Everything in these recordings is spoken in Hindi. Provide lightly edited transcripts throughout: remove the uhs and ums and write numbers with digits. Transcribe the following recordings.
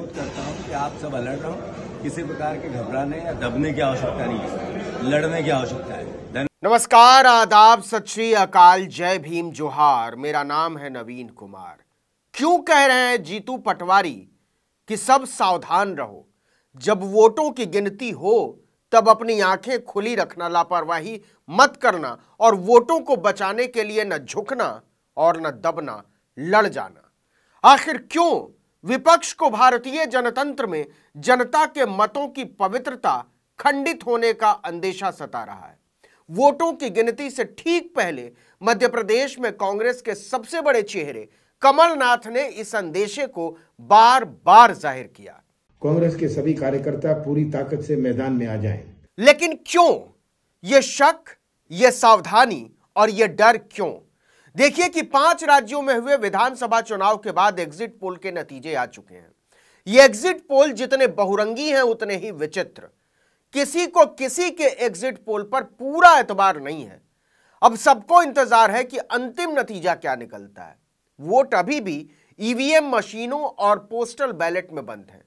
अनुरोध करता हूं कि आप सब अलर्ट रहो। किसी प्रकार के घबराने या दबने की आवश्यकता नहीं है, लड़ने की आवश्यकता है। नमस्कार, आदाब, सत श्री अकाल, जय भीम, जोहार। मेरा नाम है नवीन कुमार। क्यों कह रहे हैं जीतू पटवारी कि सब सावधान रहो, जब वोटों की गिनती हो तब अपनी आंखें खुली रखना, लापरवाही मत करना और वोटों को बचाने के लिए न झुकना और न दबना, लड़ जाना। आखिर क्यों विपक्ष को भारतीय जनतंत्र में जनता के मतों की पवित्रता खंडित होने का अंदेशा सता रहा है? वोटों की गिनती से ठीक पहले मध्य प्रदेश में कांग्रेस के सबसे बड़े चेहरे कमलनाथ ने इस अंदेशे को बार बार जाहिर किया। कांग्रेस के सभी कार्यकर्ता पूरी ताकत से मैदान में आ जाएं। लेकिन क्यों ये शक, ये सावधानी और ये डर क्यों? देखिए कि 5 राज्यों में हुए विधानसभा चुनाव के बाद एग्जिट पोल के नतीजे आ चुके हैं। ये एग्जिट पोल जितने बहुरंगी हैं उतने ही विचित्र। किसी को किसी के एग्जिट पोल पर पूरा एतबार नहीं है। अब सबको इंतजार है कि अंतिम नतीजा क्या निकलता है। वोट अभी भी ईवीएम मशीनों और पोस्टल बैलेट में बंद है।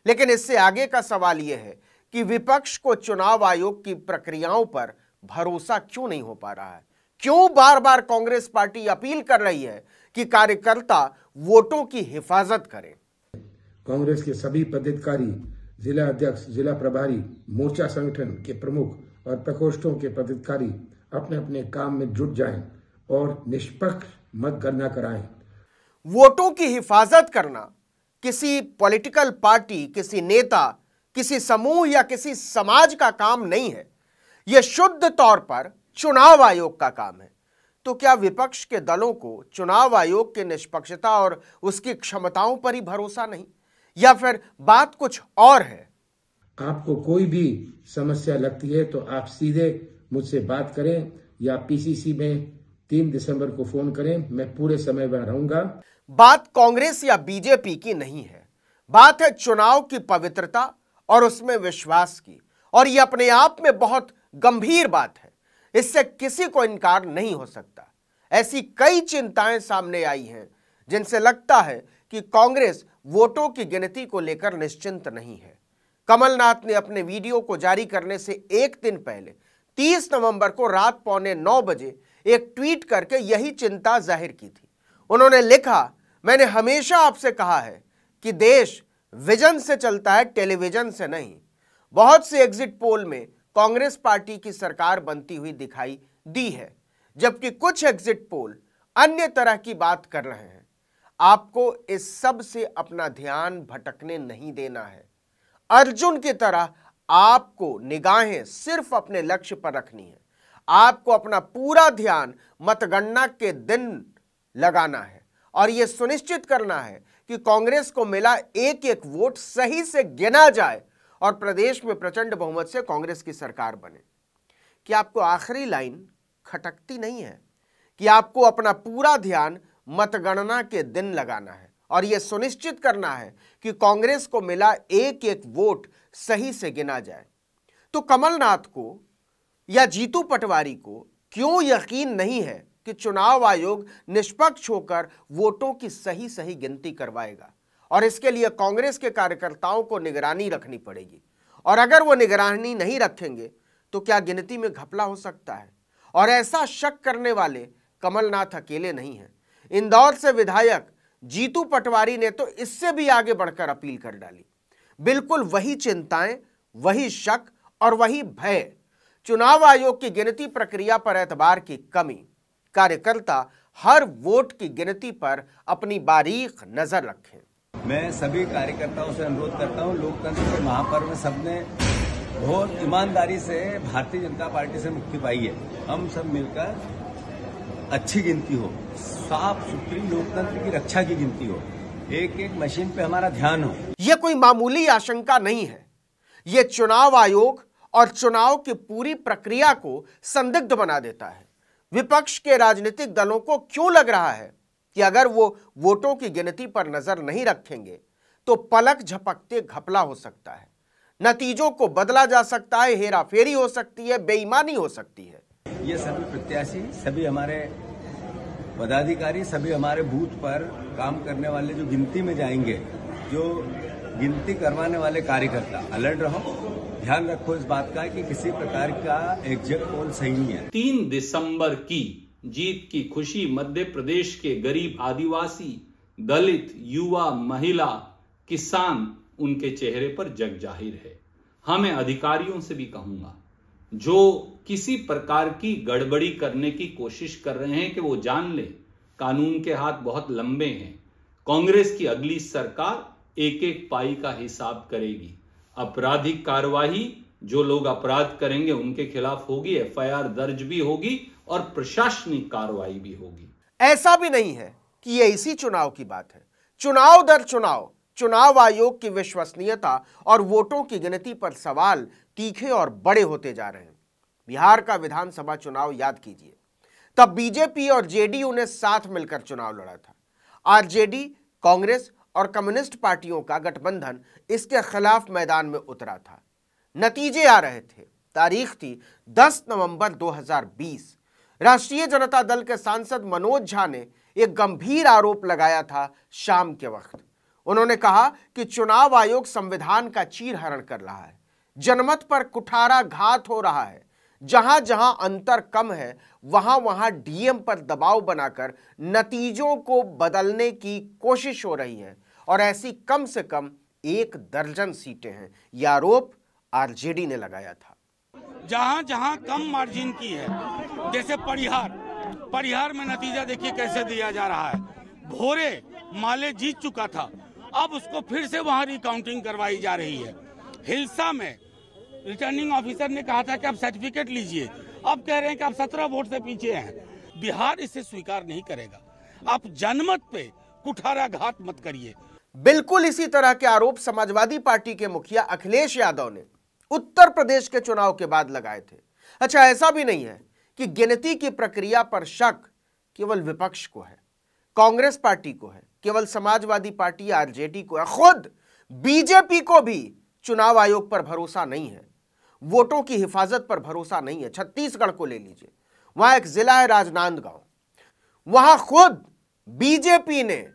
लेकिन इससे आगे का सवाल यह है कि विपक्ष को चुनाव आयोग की प्रक्रियाओं पर भरोसा क्यों नहीं हो पा रहा है? क्यों बार बार कांग्रेस पार्टी अपील कर रही है कि कार्यकर्ता वोटों की हिफाजत करें? कांग्रेस के सभी पदाधिकारी, जिला अध्यक्ष, जिला प्रभारी, मोर्चा संगठन के प्रमुख और प्रकोष्ठों के पदाधिकारी अपने अपने काम में जुट जाएं और निष्पक्ष मतगणना कराएं। वोटों की हिफाजत करना किसी पॉलिटिकल पार्टी, किसी नेता, किसी समूह या किसी समाज का काम नहीं है। यह शुद्ध तौर पर चुनाव आयोग का काम है। तो क्या विपक्ष के दलों को चुनाव आयोग की निष्पक्षता और उसकी क्षमताओं पर ही भरोसा नहीं, या फिर बात कुछ और है? आपको कोई भी समस्या लगती है तो आप सीधे मुझसे बात करें या पीसीसी में 3 दिसंबर को फोन करें। मैं पूरे समय में रहूंगा। बात कांग्रेस या बीजेपी की नहीं है, बात है चुनाव की पवित्रता और उसमें विश्वास की। और यह अपने आप में बहुत गंभीर बात है, इससे किसी को इनकार नहीं हो सकता। ऐसी कई चिंताएं सामने आई हैं जिनसे लगता है कि कांग्रेस वोटों की गिनती को लेकर निश्चिंत नहीं है। कमलनाथ ने अपने वीडियो को जारी करने से एक दिन पहले 30 नवंबर को रात 8:45 बजे एक ट्वीट करके यही चिंता जाहिर की थी। उन्होंने लिखा, मैंने हमेशा आपसे कहा है कि देश विजन से चलता है, टेलीविजन से नहीं। बहुत से एग्जिट पोल में कांग्रेस पार्टी की सरकार बनती हुई दिखाई दी है, जबकि कुछ एग्जिट पोल अन्य तरह की बात कर रहे हैं। आपको इस सब से अपना ध्यान भटकने नहीं देना है। अर्जुन की तरह आपको निगाहें सिर्फ अपने लक्ष्य पर रखनी है। आपको अपना पूरा ध्यान मतगणना के दिन लगाना है और यह सुनिश्चित करना है कि कांग्रेस को मिला एक एक वोट सही से गिना जाए और प्रदेश में प्रचंड बहुमत से कांग्रेस की सरकार बने। कि आपको आखिरी लाइन खटकती नहीं है कि आपको अपना पूरा ध्यान मतगणना के दिन लगाना है और यह सुनिश्चित करना है कि कांग्रेस को मिला एक एक वोट सही से गिना जाए। तो कमलनाथ को या जीतू पटवारी को क्यों यकीन नहीं है कि चुनाव आयोग निष्पक्ष होकर वोटों की सही सही गिनती करवाएगा? और इसके लिए कांग्रेस के कार्यकर्ताओं को निगरानी रखनी पड़ेगी। और अगर वो निगरानी नहीं रखेंगे तो क्या गिनती में घपला हो सकता है? और ऐसा शक करने वाले कमलनाथ अकेले नहीं हैं। इंदौर से विधायक जीतू पटवारी ने तो इससे भी आगे बढ़कर अपील कर डाली। बिल्कुल वही चिंताएं, वही शक और वही भय। चुनाव आयोग की गिनती प्रक्रिया पर एतबार की कमी। कार्यकर्ता हर वोट की गिनती पर अपनी बारीक नजर रखें। मैं सभी कार्यकर्ताओं से अनुरोध करता हूं, लोकतंत्र के महापर्व में सबने बहुत ईमानदारी से भारतीय जनता पार्टी से मुक्ति पाई है। हम सब मिलकर अच्छी गिनती हो, साफ सुथरी लोकतंत्र की रक्षा की गिनती हो, एक एक मशीन पे हमारा ध्यान हो। यह कोई मामूली आशंका नहीं है। यह चुनाव आयोग और चुनाव की पूरी प्रक्रिया को संदिग्ध बना देता है। विपक्ष के राजनीतिक दलों को क्यों लग रहा है कि अगर वो वोटों की गिनती पर नजर नहीं रखेंगे तो पलक झपकते घपला हो सकता है, नतीजों को बदला जा सकता है, हेराफेरी हो सकती है, बेईमानी हो सकती है। ये सभी प्रत्याशी, सभी हमारे पदाधिकारी, सभी हमारे बूथ पर काम करने वाले जो गिनती में जाएंगे, जो गिनती करवाने वाले कार्यकर्ता अलर्ट रहो, ध्यान रखो इस बात का कि किसी प्रकार का एग्जिट पोल सही नहीं है। 3 दिसंबर की जीत की खुशी मध्य प्रदेश के गरीब आदिवासी, दलित, युवा, महिला, किसान उनके चेहरे पर जग जाहिर है। हमें अधिकारियों से भी कहूंगा जो किसी प्रकार की गड़बड़ी करने की कोशिश कर रहे हैं कि वो जान ले कानून के हाथ बहुत लंबे हैं। कांग्रेस की अगली सरकार एक एक पाई का हिसाब करेगी। आपराधिक कार्यवाही जो लोग अपराध करेंगे उनके खिलाफ होगी, एफआईआर दर्ज भी होगी और प्रशासनिक कार्रवाई भी होगी। ऐसा भी नहीं है कि ये इसी चुनाव की बात है। चुनाव दर चुनाव चुनाव आयोग की विश्वसनीयता और वोटों की गिनती पर सवाल तीखे और बड़े होते जा रहे हैं। बिहार का विधानसभा चुनाव याद कीजिए, तब बीजेपी और जेडीयू ने साथ मिलकर चुनाव लड़ा था। आरजेडी, कांग्रेस और कम्युनिस्ट पार्टियों का गठबंधन इसके खिलाफ मैदान में उतरा था। नतीजे आ रहे थे। तारीख थी 10 नवंबर 2020। राष्ट्रीय जनता दल के सांसद मनोज झा ने एक गंभीर आरोप लगाया था शाम के वक्त। उन्होंने कहा कि चुनाव आयोग संविधान का चीरहरण कर रहा है, जनमत पर कुठारा घात हो रहा है। जहां जहां अंतर कम है वहां वहां डीएम पर दबाव बनाकर नतीजों को बदलने की कोशिश हो रही है और ऐसी कम से कम 1 दर्जन सीटें हैं। यह आरोप आरजेडी ने लगाया था। जहां जहां कम मार्जिन की है, जैसे परिहार में नतीजा देखिए कैसे दिया जा रहा है। भोरे माले जीत चुका था, अब उसको फिर से वहां रिकाउंटिंग करवाई जा रही है। हिलसा में रिटर्निंग ऑफिसर ने कहा था कि आप सर्टिफिकेट लीजिए, अब कह रहे हैं कि आप 17 वोट से पीछे हैं। बिहार इसे स्वीकार नहीं करेगा। आप जनमत पे कुठाराघात मत करिए। बिल्कुल इसी तरह के आरोप समाजवादी पार्टी के मुखिया अखिलेश यादव ने उत्तर प्रदेश के चुनाव के बाद लगाए थे। अच्छा, ऐसा भी नहीं है कि गिनती की प्रक्रिया पर शक केवल विपक्ष को है, कांग्रेस पार्टी को है, केवल समाजवादी पार्टी आरजेडी को है, खुद बीजेपी को भी चुनाव आयोग पर भरोसा नहीं है, वोटों की हिफाजत पर भरोसा नहीं है। छत्तीसगढ़ को ले लीजिए, वहां एक जिला है राजनांदगांव, वहां खुद बीजेपी ने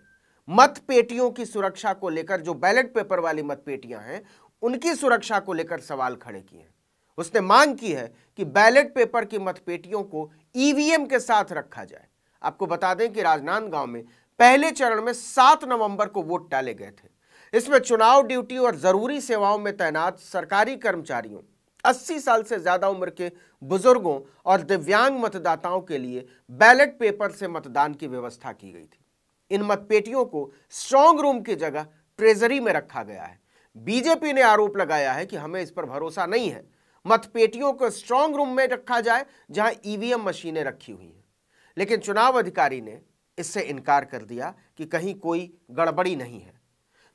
मतपेटियों की सुरक्षा को लेकर, जो बैलेट पेपर वाली मतपेटियां हैं उनकी सुरक्षा को लेकर सवाल खड़े किए हैं। उसने मांग की है कि बैलेट पेपर की मतपेटियों को ईवीएम के साथ रखा जाए। आपको बता दें कि राजनांदगांव में पहले चरण में 7 नवंबर को वोट डाले गए थे। इसमें चुनाव ड्यूटी और जरूरी सेवाओं में तैनात सरकारी कर्मचारियों, 80 साल से ज्यादा उम्र के बुजुर्गों और दिव्यांग मतदाताओं के लिए बैलेट पेपर से मतदान की व्यवस्था की गई थी। इन मतपेटियों को स्ट्रांग रूम की जगह ट्रेजरी में रखा गया है। बीजेपी ने आरोप लगाया है कि हमें इस पर भरोसा नहीं है, मतपेटियों को स्ट्रांग रूम में रखा जाए जहां ईवीएम मशीनें रखी हुई हैं। लेकिन चुनाव अधिकारी ने इससे इनकार कर दिया कि कहीं कोई गड़बड़ी नहीं है।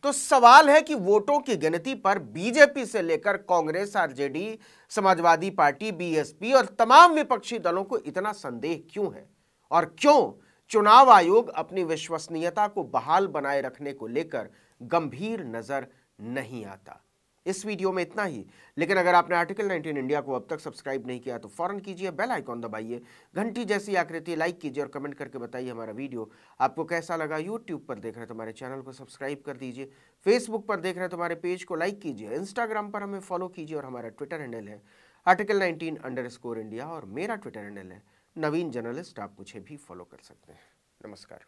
तो सवाल है कि वोटों की गिनती पर बीजेपी से लेकर Congress, RJD, Samajwadi party, BSP और तमाम विपक्षी दलों को इतना संदेह क्यों है, और क्यों चुनाव आयोग अपनी विश्वसनीयता को बहाल बनाए रखने को लेकर गंभीर नजर नहीं आता। इस वीडियो में इतना ही, लेकिन अगर आपने आर्टिकल 19 इंडिया को अब तक सब्सक्राइब नहीं किया तो फौरन कीजिए, बेल आइकॉन दबाइए, घंटी जैसी आकृति लाइक कीजिए और कमेंट करके बताइए हमारा वीडियो आपको कैसा लगा। यूट्यूब पर देख रहे हैं तो हमारे चैनल को सब्सक्राइब कर दीजिए, फेसबुक पर देख रहे हैं तो हमारे पेज को लाइक कीजिए, इंस्टाग्राम पर हमें फॉलो कीजिए और हमारा ट्विटर हैंडल है आर्टिकल 19_इंडिया और मेरा ट्विटर हैंडल है नवीन जर्नलिस्ट। आप मुझे भी फॉलो कर सकते हैं। नमस्कार।